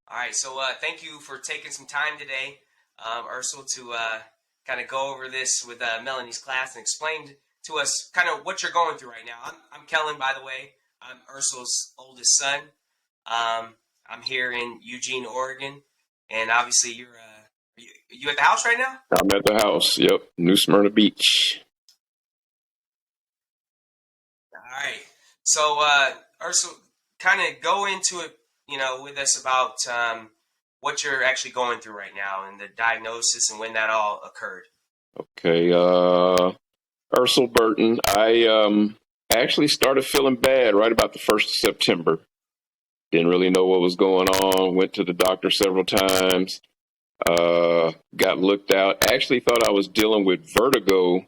All right, so thank you for taking some time today, Ercil, to kind of go over this with Melanie's class and explain to us kind of what you're going through right now. I'm Kellen, by the way. I'm Ercil's oldest son. I'm here in Eugene, Oregon, and obviously you at the house right now? I'm at the house. Yep. New Smyrna Beach. All right. So, Ercil, kind of go into it, with us about what you're actually going through right now and the diagnosis and when that all occurred. Okay. Ercil Burton. I actually started feeling bad right about the 1st of September. Didn't really know what was going on. Went to the doctor several times. Got looked out. Actually thought I was dealing with vertigo,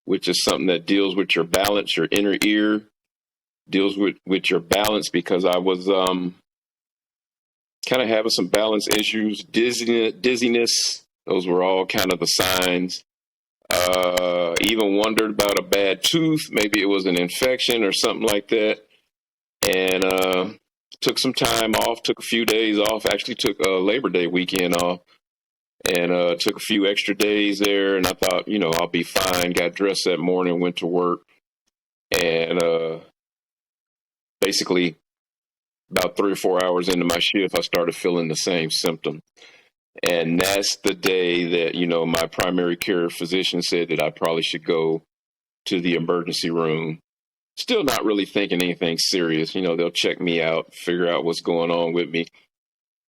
which is something that deals with your balance, your inner ear, deals with your balance because I was kind of having some balance issues, dizziness. Those were all kind of the signs. Even wondered about a bad tooth. Maybe it was an infection or something like that. And took some time off, took a few days off, actually took a Labor Day weekend off and took a few extra days there. And I thought, I'll be fine. Got dressed that morning, went to work. And basically, about 3 or 4 hours into my shift, I started feeling the same symptom. And that's the day that, my primary care physician said that I probably should go to the emergency room. Still not really thinking anything serious. They'll check me out, figure out what's going on with me.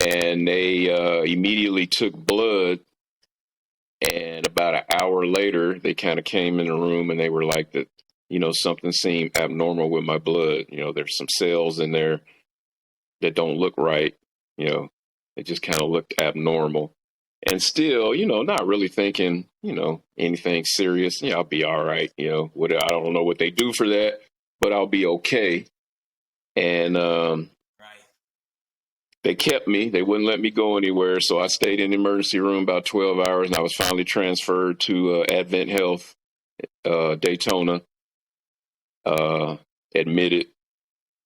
And they immediately took blood. And about an hour later, they kind of came in the room and they were like that, something seemed abnormal with my blood. There's some cells in there that don't look right. It just kind of looked abnormal. And still, not really thinking, anything serious. I'll be all right. I don't know what they do for that, but I'll be okay. And Right. they kept me. They wouldn't let me go anywhere. So I stayed in the emergency room about 12 hours, and I was finally transferred to Advent Health, Daytona, admitted.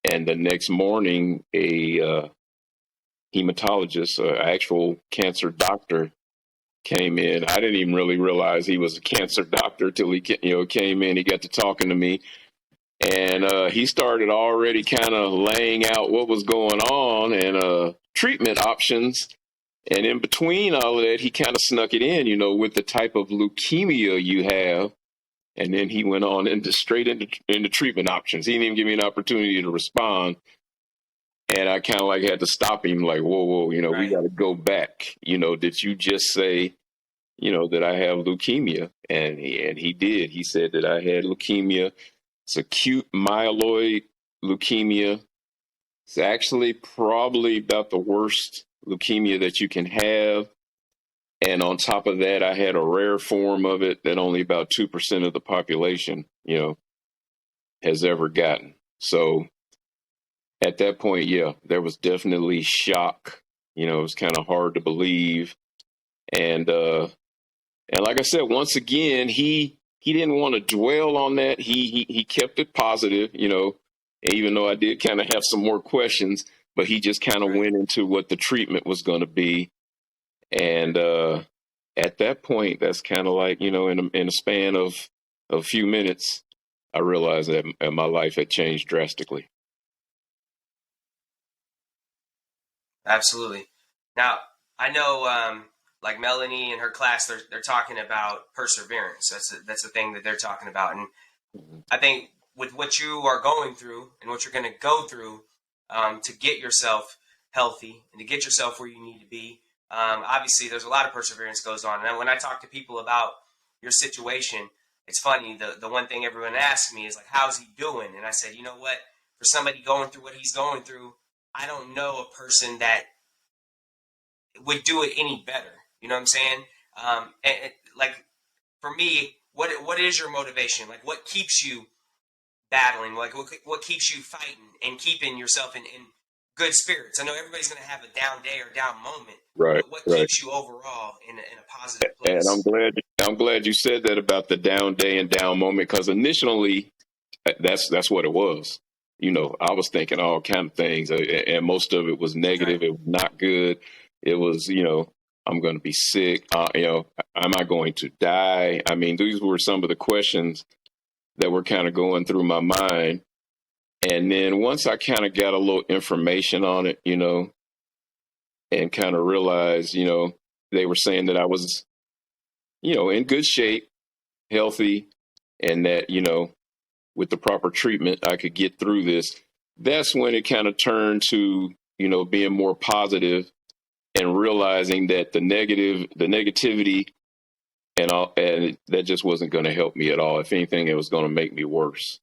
And the next morning, a hematologist, an actual cancer doctor, came in. I didn't even really realize he was a cancer doctor till he came in. He got to talking to me, and he started already kind of laying out what was going on and treatment options. And in between all of that, he kind of snuck it in, with the type of leukemia you have. And then he went on straight into treatment options. He didn't even give me an opportunity to respond. And I kind of like had to stop him, like, whoa, we Right. got to go back. Did you just say, that I have leukemia? And he did. He said that I had leukemia. It's acute myeloid leukemia. It's actually probably about the worst leukemia that you can have. And on top of that, I had a rare form of it that only about 2% of the population, has ever gotten. So at that point, yeah, there was definitely shock. It was kind of hard to believe. And like I said, once again, he didn't want to dwell on that. He kept it positive, even though I did kind of have some more questions, but he just kind of Right. went into what the treatment was going to be. And at that point, that's kind of like, in a span of a few minutes, I realized that my life had changed drastically. Absolutely. Now, I know, like Melanie and her class, they're talking about perseverance. That's the thing that they're talking about, and Mhm. I think with what you are going through and what you're going to go through to get yourself healthy and to get yourself where you need to be, obviously there's a lot of perseverance goes on. And when I talk to people about your situation, it's funny. The one thing everyone asks me is like, "How's he doing?" And I said, you know what? For somebody going through what he's going through, I don't know a person that would do it any better. You know what I'm saying? Like for me, what is your motivation? Like what keeps you battling? Like what keeps you fighting and keeping yourself in good spirits? I know everybody's going to have a down day or down moment, Right, but what right. keeps you overall in a positive And place? I'm glad you said that about the down day and down moment because initially that's what it was. I was thinking all kind of things, and most of it was Right. negative. It was not good. It was, I'm going to be sick. Am I going to die? I mean, these were some of the questions that were kind of going through my mind. And then once I kind of got a little information on it, and kind of realized, they were saying that I was, in good shape, healthy, and that, with the proper treatment, I could get through this. That's when it kind of turned to, being more positive and realizing that the negativity and all, and that just wasn't going to help me at all. If anything, it was going to make me worse.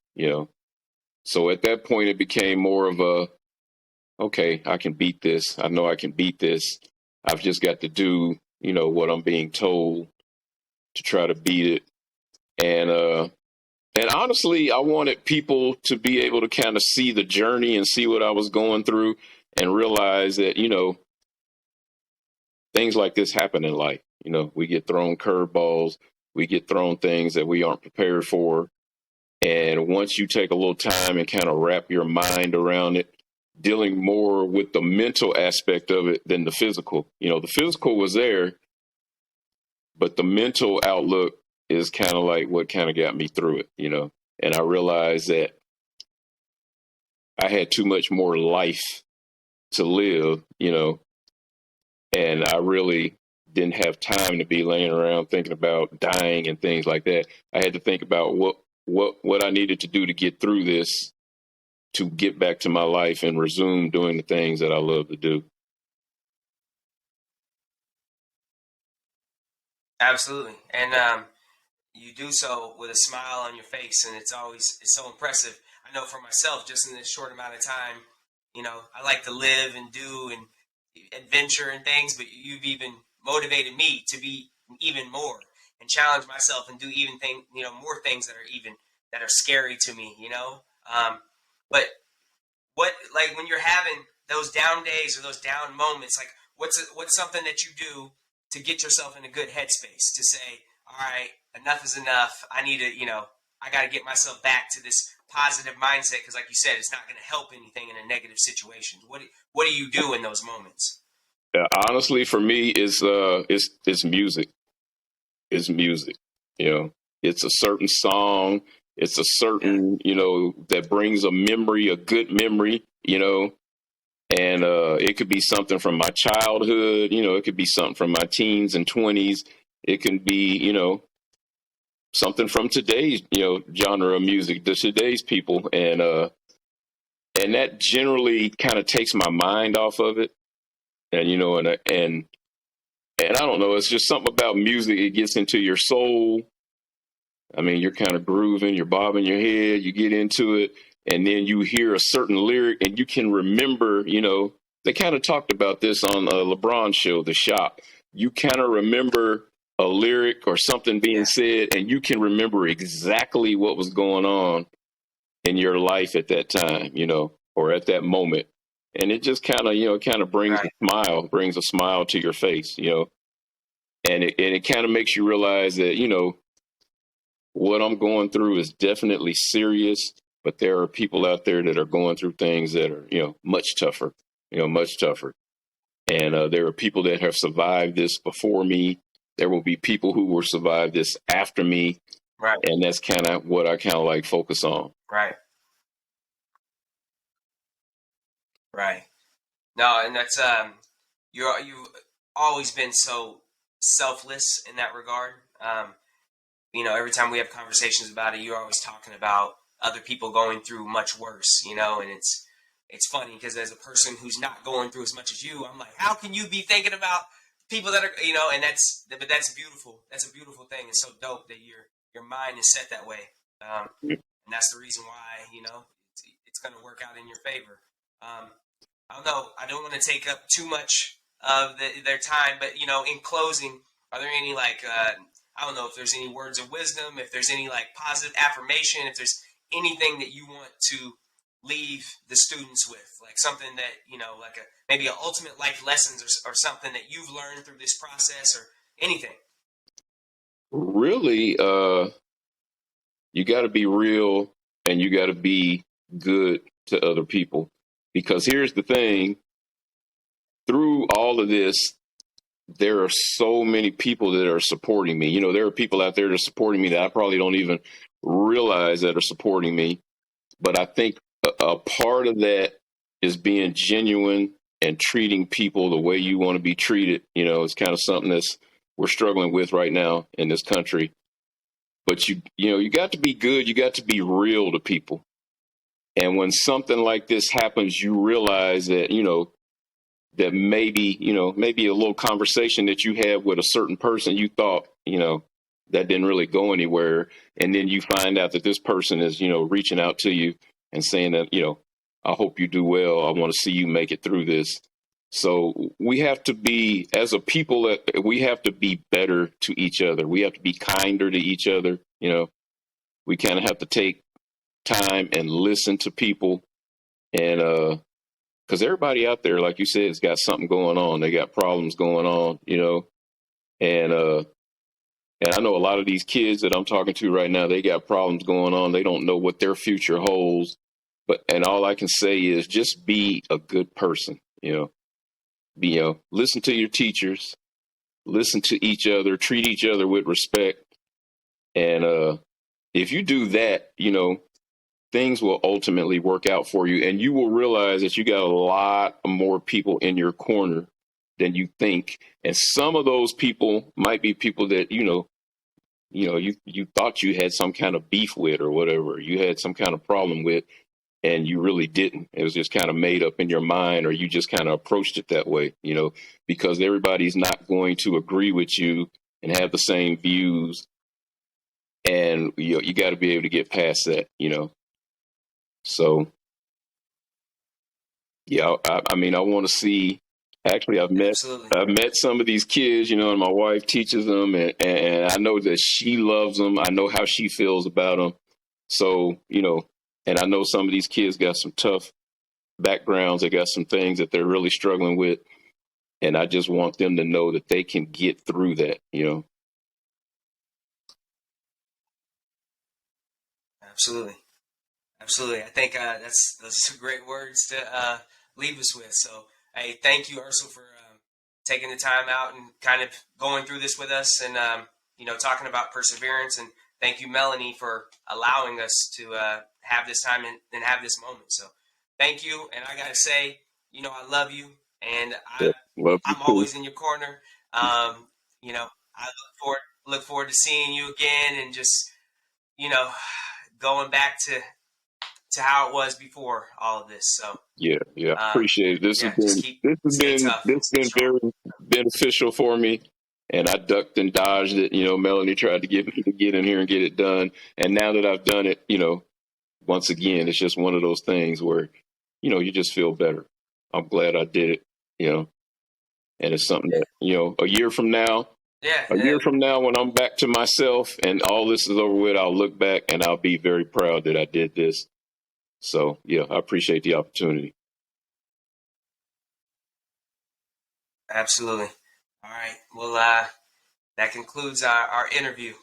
So at that point, it became more of a, okay, I can beat this. I know I can beat this. I've just got to do, what I'm being told to try to beat it. And honestly, I wanted people to be able to kind of see the journey and see what I was going through and realize that, things like this happen in life. We get thrown curveballs, we get thrown things that we aren't prepared for. And once you take a little time and kind of wrap your mind around it, dealing more with the mental aspect of it than the physical. The physical was there, but the mental outlook is kind of like what kind of got me through it. And I realized that I had too much more life to live, and I really didn't have time to be laying around thinking about dying and things like that. I had to think about what I needed to do to get through this, to get back to my life and resume doing the things that I love to do. Absolutely. And you do so with a smile on your face, and it's so impressive. I know for myself, just in this short amount of time, I like to live and do and adventure and things, but you've even motivated me to be even more and challenge myself and do even more things that are scary to me. But like when you're having those down days or those down moments, like what's something that you do to get yourself in a good headspace to say, all right, enough is enough. I need to, I got to get myself back to this positive mindset because, like you said, it's not going to help anything in a negative situation. What do you do in those moments? Honestly, for me, it's music. It's music. You know, it's a certain song. It's a Yeah, certain, that brings a memory, a good memory. And it could be something from my childhood. It could be something from my teens and 20s. It can be, something from today's, genre of music, to today's people, and that generally kind of takes my mind off of it. And and I don't know, it's just something about music. It gets into your soul. I mean, you're kind of grooving, you're bobbing your head, you get into it, and then you hear a certain lyric, and you can remember. They kind of talked about this on a LeBron show, The Shop. You kind of remember a lyric or something being yeah, said, and you can remember exactly what was going on in your life at that time, or at that moment. And it just kind of right, brings a smile to your face. And it kind of makes you realize that, what I'm going through is definitely serious, but there are people out there that are going through things that are, much tougher, much tougher. And there are people that have survived this before me. There will be people who will survive this after me. right, And that's kind of what I kind of like focus on. right, right. No, and that's you've always been so selfless in that regard. Every time we have conversations about it, you're always talking about other people going through much worse. And it's funny because as a person who's not going through as much as you, I'm like, how can you be thinking about people that are, and that's beautiful. That's a beautiful thing. It's so dope that your mind is set that way. And that's the reason why, it's going to work out in your favor. Um, I don't know. I don't want to take up too much of their time, but in closing, are there any I don't know if there's any words of wisdom, if there's any positive affirmation, if there's anything that you want to leave the students with, like something that like maybe a ultimate life lessons or something that you've learned through this process or anything. Really, you got to be real, and you got to be good to other people. Because here's the thing, through all of this, there are so many people that are supporting me. There are people out there that are supporting me that I probably don't even realize that are supporting me. But I think a part of that is being genuine and treating people the way you want to be treated. It's kind of something that's we're struggling with right now in this country. But you got to be good. You got to be real to people. And when something like this happens, you realize that, that maybe a little conversation that you had with a certain person, you thought, that didn't really go anywhere. And then you find out that this person is, reaching out to you and saying that, I hope you do well. I want to see you make it through this. So we have to be, as a people, we have to be better to each other. We have to be kinder to each other. We kind of have to take time and listen to people. And because everybody out there, like you said, has got something going on. They got problems going on, and I know a lot of these kids that I'm talking to right now, they got problems going on. They don't know what their future holds. And all I can say is just be a good person, listen to your teachers, listen to each other, treat each other with respect. And if you do that, things will ultimately work out for you. And you will realize that you got a lot more people in your corner than you think. And some of those people might be people that, you thought you had some kind of beef with or whatever, you had some kind of problem with, and you really didn't. It was just kind of made up in your mind, or you just kind of approached it that way, because everybody's not going to agree with you and have the same views. And you got to be able to get past that, So, yeah, I mean, I want to see. Actually, Absolutely. I've met some of these kids, and my wife teaches them, and I know that she loves them. I know how she feels about them. So, and I know some of these kids got some tough backgrounds. They got some things that they're really struggling with, and I just want them to know that they can get through that. Absolutely. Absolutely. I think those are great words to leave us with. So, hey, thank you, Ercil, for taking the time out and kind of going through this with us and, talking about perseverance. And thank you, Melanie, for allowing us to have this time and have this moment. So, thank you. And I got to say, I love you. And Yeah, love you I'm too. always in your corner. I look forward to seeing you again and just, you know, going back to how it was before all of this. So, Yeah, appreciate it. yeah, just stay tough This and has stay been strong. very beneficial for me. And I ducked and dodged it. Melanie tried to get me to get in here and get it done. And now that I've done it, once again, it's just one of those things where, you just feel better. I'm glad I did it, you know, and it's something that, Yeah, a year from now, when I'm back to myself and all this is over with, I'll look back and I'll be very proud that I did this. So, yeah, I appreciate the opportunity. absolutely. All right. Well, that concludes our interview.